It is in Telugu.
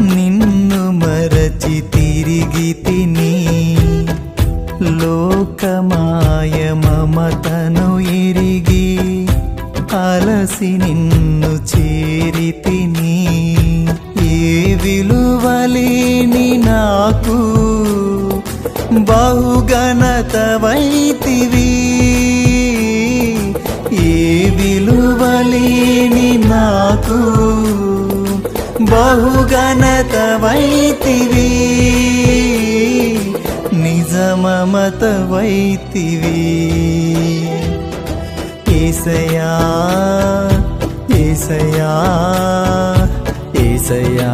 నిన్ను మరచి తిరిగి తిని లోకమాయ మమతను ఎరిగి అలసి నిన్ను చేరి తిని ఏ విలువలేని నాకు బహుఘనతవైతివి ఏ విలువలేని నాకు బహుఘనతవైతివి నిజ మమతవైతివి యేసయ్యా యేసయ్యా యేసయ్యా